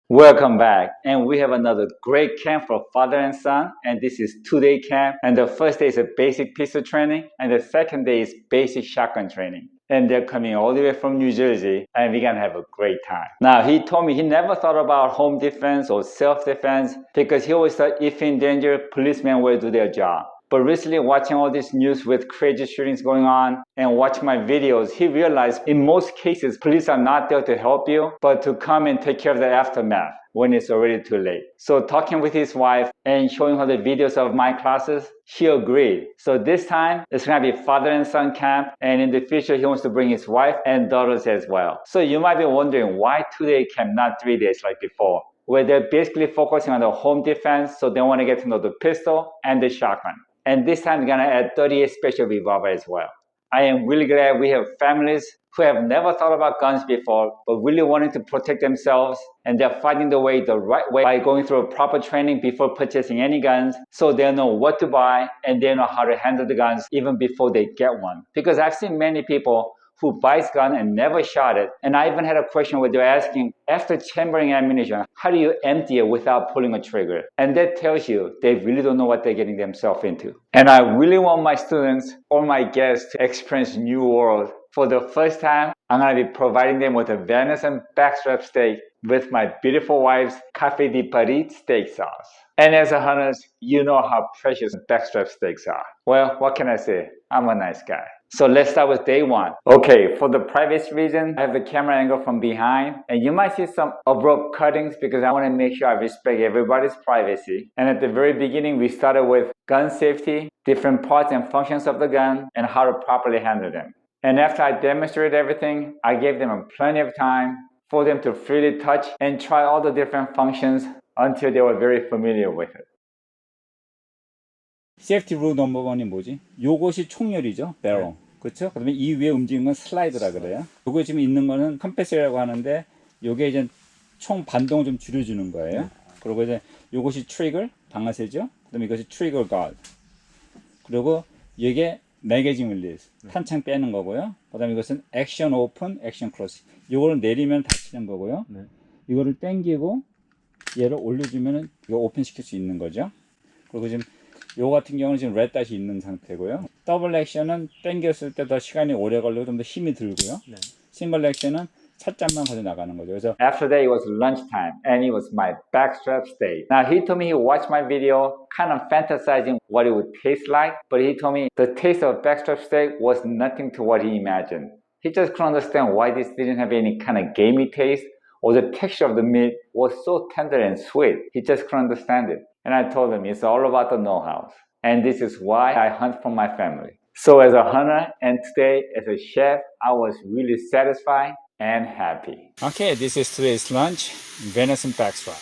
Welcome back, and we have another great camp for father and son, and this is 2-day camp, and the first day is a basic pistol training, and the second day is basic shotgun training. And they're coming all the way from New Jersey, and we're gonna have a great time. Now, he told me he never thought about home defense or self-defense because he always thought if in danger, policemen will do their job. But recently, watching all this news with crazy shootings going on and watching my videos, he realized in most cases, police are not there to help you, but to come and take care of the aftermath when it's already too late. So talking with his wife and showing her the videos of my classes, she agreed. So this time, it's going to be father and son camp, and in the future, he wants to bring his wife and daughters as well. So you might be wondering why 2-day camp, not 3 days like before, where they're basically focusing on the home defense, so they want to get to know the pistol and the shotgun. And this time, we're going to add 38 special revolver as well. I am really glad we have families who have never thought about guns before, but really wanting to protect themselves, and they're finding the right way by going through a proper training before purchasing any guns, so they know what to buy and they know how to handle the guns even before they get one. Because I've seen many people who buys gun and never shot it. And I even had a question where they're asking, after chambering ammunition, how do you empty it without pulling a trigger? And that tells you they really don't know what they're getting themselves into. And I really want my students or my guests to experience new world. For the first time, I'm going to be providing them with a venison backstrap steak with my beautiful wife's Cafe di Paris steak sauce. And as a hunters, you know how precious backstrap steaks are. Well, what can I say? I'm a nice guy. So let's start with day one. Okay, for the privacy reason, I have the camera angle from behind, and you might see some abrupt cuttings because I want to make sure I respect everybody's privacy. And at the very beginning, we started with gun safety, different parts and functions of the gun, and how to properly handle them. And after I demonstrated everything, I gave them plenty of time for them to freely touch and try all the different functions until they were very familiar with it. 세이프티 룰 넘버 원이 뭐지? 요것이 총열이죠, 배럴. 그렇죠? 그다음에 이 위에 움직이는 건 슬라이드라 그래요. 요거 지금 있는 거는 컴패서라고 하는데 요게 이제 총 반동을 좀 줄여주는 거예요. 그리고 이제 요것이 트리거 방아쇠죠. 그다음에 이것이 트리거 가드. 그리고 이게 매거진 릴리즈 탄창 빼는 거고요. 그다음에 이것은 액션 오픈, 액션 클로즈. 요거를 내리면 닫히는 거고요. 이거를 당기고 얘를 올려주면은 이거 오픈 시킬 수 있는 거죠. 그리고 지금 요 같은 경우는 지금 레드닷이 있는 상태고요. 더블 액션은 당겼을 때 더 시간이 오래 걸리고 좀 더 힘이 들고요. 싱글 액션은 살짝만 가져 나가는 거죠. 그래서 After that, it was lunchtime, and it was my backstrap steak. Now, he told me he watched my video, kind of fantasizing what it would taste like, but he told me the taste of backstrap steak was nothing to what he imagined. He just couldn't understand why this didn't have any kind of gamey taste, or the texture of the meat was so tender and sweet. He just couldn't understand it. And I told him it's all about the know-how. And this is why I hunt for my family. So as a hunter and today as a chef, I was really satisfied and happy. Okay, this is today's lunch, venison backstrap.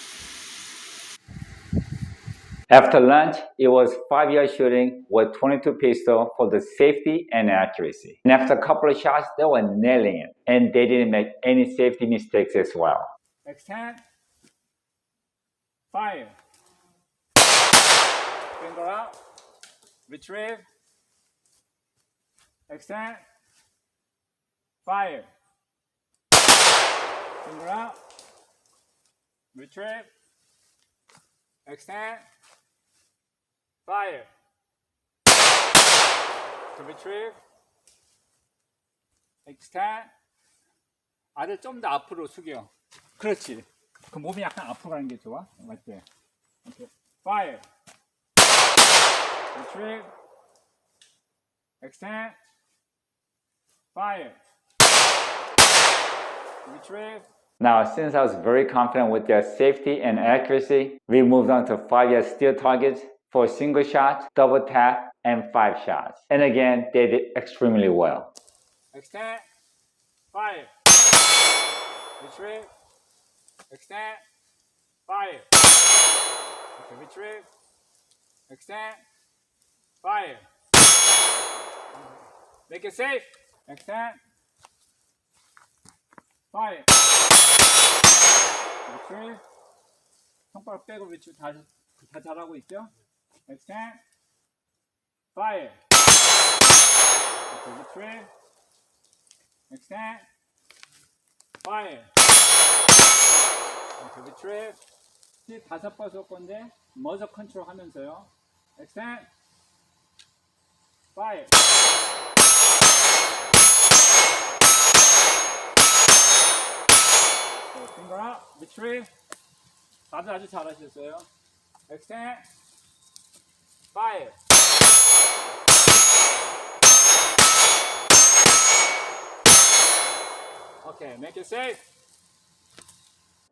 After lunch, it was 5-yard shooting with 22 pistol for the safety and accuracy. And after a couple of shots, they were nailing it. And they didn't make any safety mistakes as well. Extend, fire, finger out, retrieve, extend, fire, finger out, retrieve, extend, fire, to retrieve, extend. 아를 좀 더 앞으로 숙여. 그렇지. 그 몸이 약간 앞으로 가는 게 좋아. 맞지? 오케이. Fire. Retrieve. Extend. Fire. Retrieve. Now, since I was very confident with their safety and accuracy, we moved on to 5-yard steel targets for single shots, double tap, and 5 shots. And again, they did extremely well. Extend. Fire. Retrieve. Extend. Fire. Okay, retrieve. Extend. Fire. Make it safe. Extend. Fire. Retrieve. 손가락 빼고 retrieve 다 잘하고 있죠? Extend. Fire. Okay, retrieve. Extend. Fire. Okay, retrieve. retrieve. 5번 쏠 건데 muzzle 컨트롤 하면서요. extend, fire. finger up, retrieve. 다들 아주 잘하셨어요. extend, fire. Okay, make it safe.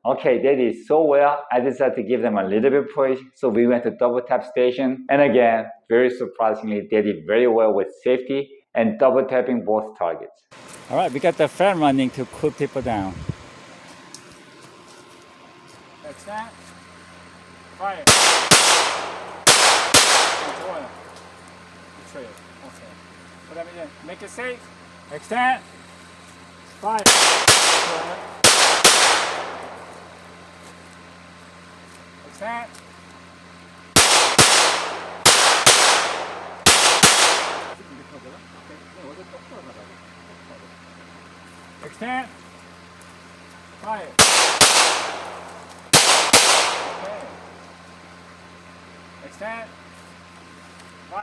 Okay, they did so well, I decided to give them a little bit push, so we went to double tap station, and again, very surprisingly, they did very well with safety and double tapping both targets. Alright, we got the fan running to cool people down. Extend, fire. 좋아요. retrieve. Okay. 그 다음에 이제 make it safe. extend, fire. 좋아요. extend. extend, fire. Okay. extend, fire.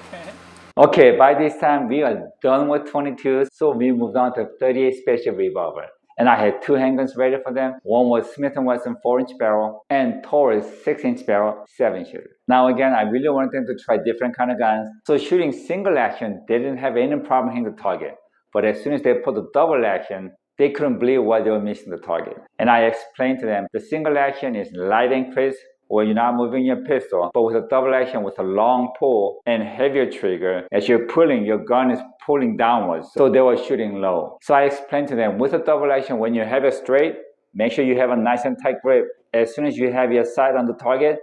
Okay. Okay, by this time we are done with 22, so we moved on to 38 special revolver. And I had 2 handguns ready for them. One was Smith & Wesson 4-inch barrel and Taurus 6-inch barrel 7-shooter. Now again, I really wanted them to try different kind of guns. So shooting single action, they didn't have any problem hitting the target. But as soon as they put the double action, they couldn't believe why they were missing the target. And I explained to them, the single action is light and crisp, where you're not moving your pistol, but with a double action with a long pull and heavier trigger, as you're pulling, your gun is pulling downwards, so they were shooting low. So I explained to them, with a double action, when you have it straight, make sure you have a nice and tight grip. As soon as you have your sight on the target,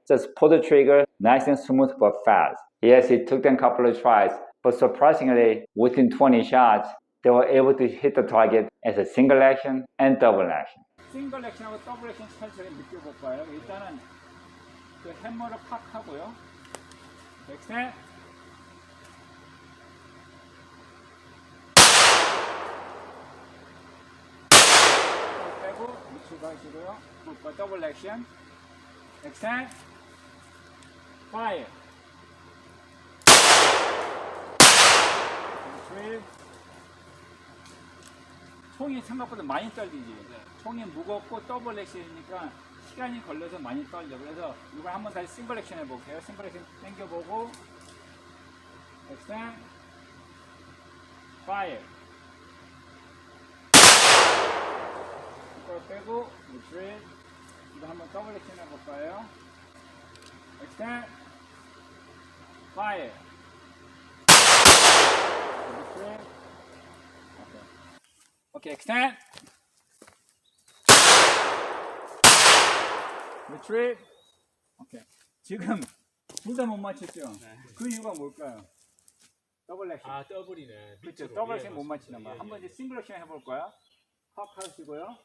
just pull the trigger, nice and smooth but fast. Yes, it took them a couple of tries, but surprisingly, within 20 shots, they were able to hit the target as a single action and double action. 싱글 액션하고 더블 액션 차이를 느껴볼까요? 일단은 그 햄머를 팍 하고요. 엑스텐. 빼고 우측 하시고요. 더블 액션. 엑스텐. 파이어. 리트리브. 총이 생각보다 많이 떨리지. 총이 무겁고 더블 액션이니까 시간이 걸려서 많이 떨려. 그래서 이걸 한번 다시 싱글 액션 해볼게요. 싱글 액션 당겨보고 extend, fire. 이걸 빼고 retrieve. 이거 한번 더블 액션 해볼까요? extend, fire. retrieve. 오케이, extend. retrieve. 오케이. 지금 둘 다 못 맞췄죠? 네. 그 이유가 뭘까요? 더블 액션. 아, 더블이네. 그렇죠. 더블 액션 못 맞히는 거야. 한번 이제 싱글 액션 해볼 거야. 팍 하시고요.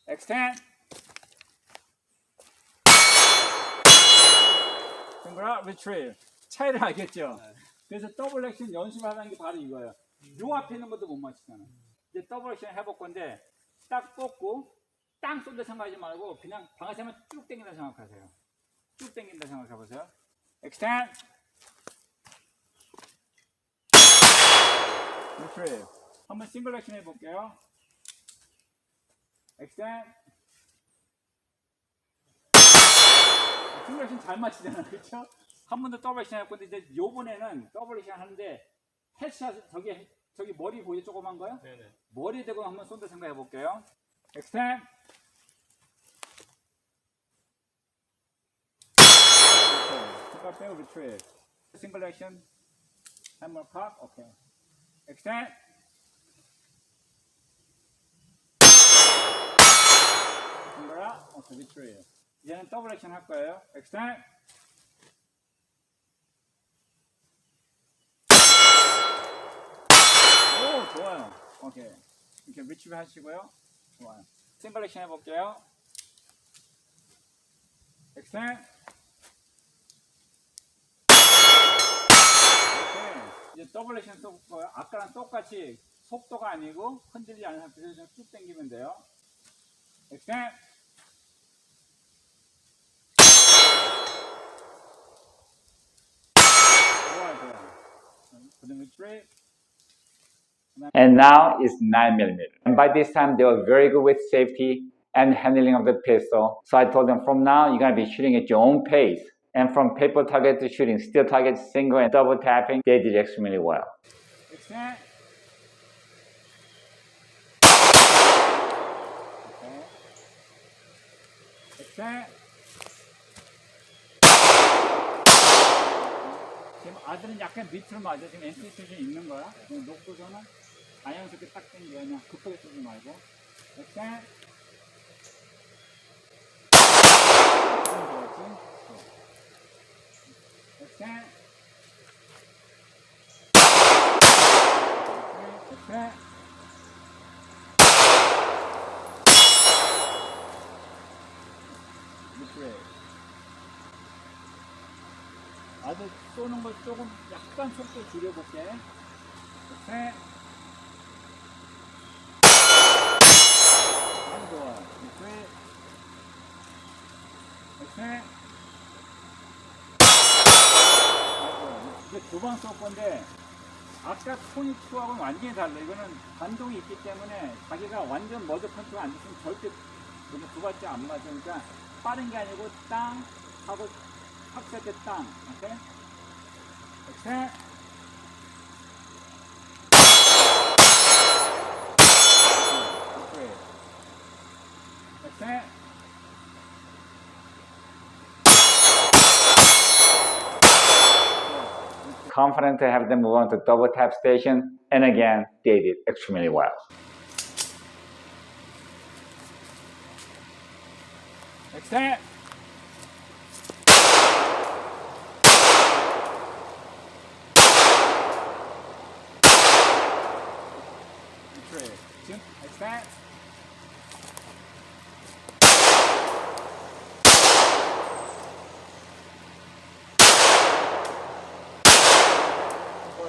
extend. 싱글 업, retrieve. 차이를 알겠죠? 네. 그래서 더블 액션 연습하는 게 바로 이거예요. 요 앞에 있는 것도 못 맞히잖아. 이제 더블 액션 해볼 건데 딱 뽑고 땅 쏜다 생각하지 말고 그냥 방아쇠만 쭉 당긴다 생각하세요. 쭉 당긴다 생각해보세요. extend, retrieve. 한번 싱글 액션 해볼게요. extend. 싱글 액션 잘 맞히잖아, 그렇죠? 한 번 더 더블 액션 할 건데 이제 요번에는 더블 액션 하는데 헤드샷 저기 머리 보이죠? 조그만 거요? 네네. 머리에 대고 한번 쏜다 생각해 볼게요. extend. 오케이. 빼고 retrieve. 싱글 액션. hammer cock. 오케이. extend. 싱글 업. 오케이. retrieve. 이제는 더블 액션 할 거예요. extend. 오, 좋아요. 오케이. 이렇게 리치브 하시고요. 좋아요. 싱글 액션 해볼게요. extend. 오케이. 이제 더블 액션 쏠 거예요. 아까랑 똑같이 속도가 아니고 흔들리지 않은 상태에서 쭉 당기면 돼요. 엑스텐. And now it's 9mm. And by this time, they were very good with safety and handling of the pistol. So I told them, from now, you're going to be shooting at your own pace. And from paper target to shooting steel target, single and double tapping, they did extremely well. Extend. Extend. 지금 아들은 약간 밑으로 맞아. 지금 엔티 수준 있는 거야. 그냥 놓고서는 자연스럽게 딱 당겨. 그냥 급하게 쏘지 말고. Extend. Extend. Extend. 아들 쏘는 걸 조금 약간 속도 줄여볼게. 셋. 아주 좋아. 셋. 셋. 이제 두 번 쏠 건데 아까 토니 2하고는 완전히 달라. 이거는 반동이 있기 때문에 자기가 완전 머드 컨트롤 안 됐으면 절대 두 발째 안 맞아. 그러니까 빠른 게 아니고 땅 하고 확셀 때 땅. 오케이? 셋. 셋. Confident to have them move on to double tap station, and again, they did extremely well. Extend. Extend.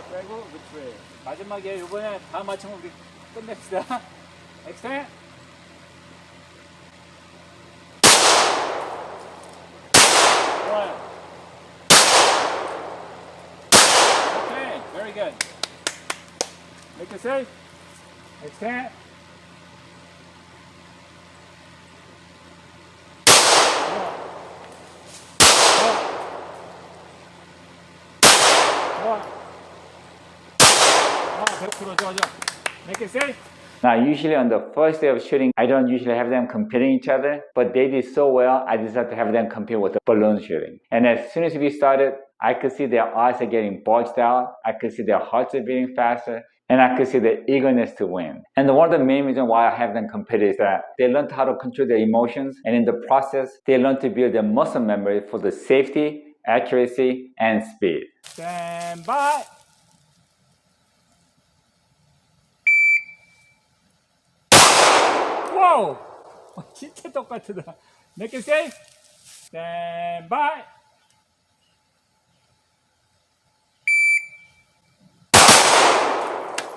빼고 그치. 마지막에 이번에 다 맞추면 우리 끝냅시다. Extend. 좋아요. Okay, very good. Make it safe. Extend. Make it safe. Now, usually on the first day of shooting, I don't usually have them competing each other, but they did so well, I decided to have them compete with the balloon shooting. And as soon as we started, I could see their eyes are getting bulged out, I could see their hearts are beating faster, and I could see the eagerness to win. And one of the main reasons why I have them compete is that they learned how to control their emotions, and in the process, they learned to build their muscle memory for the safety, accuracy, and speed. Stand by. 와우! 진짜 똑같다. Make it safe. Stand by.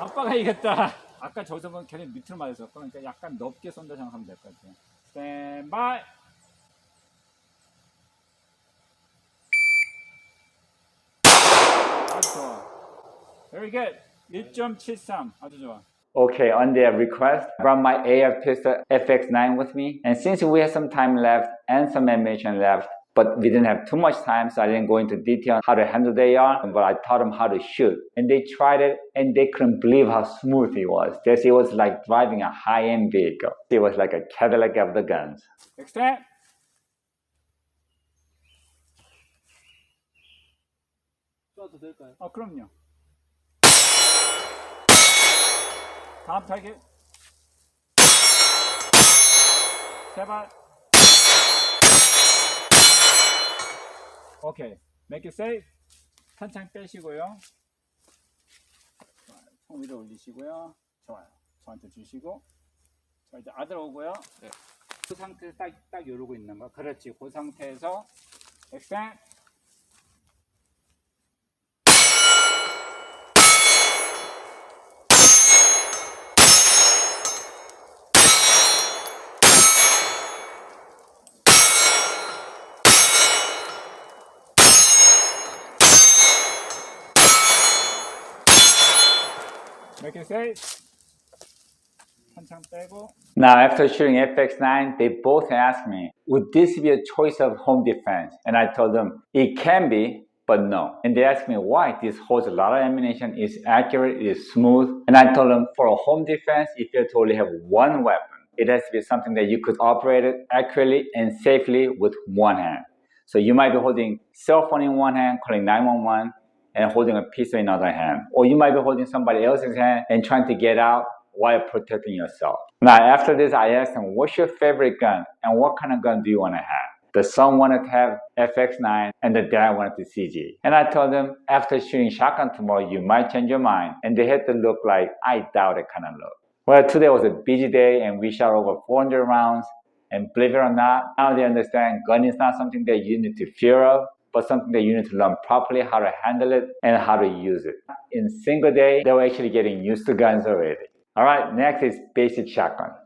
아빠가 이겼다. 아까 저기서 걔네 밑으로 맞았어. 그러니까 약간 넓게 쏜다 생각하면 될 것 같아. Stand by. 아주 좋아. Very good. 1.73. 아주 좋아. Okay, on their request, I brought my AF pistol FX9 with me. And since we had some time left and some ammunition left, but we didn't have too much time, so I didn't go into detail on how to handle the AR, but I taught them how to shoot. And they tried it, and they couldn't believe how smooth it was. It was like driving a high-end vehicle. It was like a Cadillac of the guns. Extend. 쏴도 될까요? 그럼요. 다음 타겟. 제발. 오케이. Make it safe. 탄창 빼시고요. 총 위로 올리시고요. 좋아요. 저한테 주시고. 자, 이제 아들 오고요. 네. 그 상태에서 딱 이러고 있는 거. 그렇지. 그 상태에서 extend. 오케이. 한창 빼고. Now, after shooting FX9, they both asked me, would this be a choice of home defense? And I told them, it can be, but no. And they asked me why. This holds a lot of ammunition, is accurate, it is smooth. And I told them, for a home defense, if you have to only have one weapon, it has to be something that you could operate it accurately and safely with one hand. So you might be holding cell phone in one hand, calling 911, and holding a pistol in another hand. Or you might be holding somebody else's hand and trying to get out while protecting yourself. Now, after this, I asked them, what's your favorite gun? And what kind of gun do you want to have? The son wanted to have FX9 and the dad wanted the CG. And I told them, after shooting shotgun tomorrow, you might change your mind. And they had to look like, I doubt it kind of look. Well, today was a busy day and we shot over 400 rounds. And believe it or not, now they understand gun is not something that you need to fear of, but something that you need to learn properly how to handle it and how to use it. In a single day, they were actually getting used to guns already. All right, next is basic shotgun.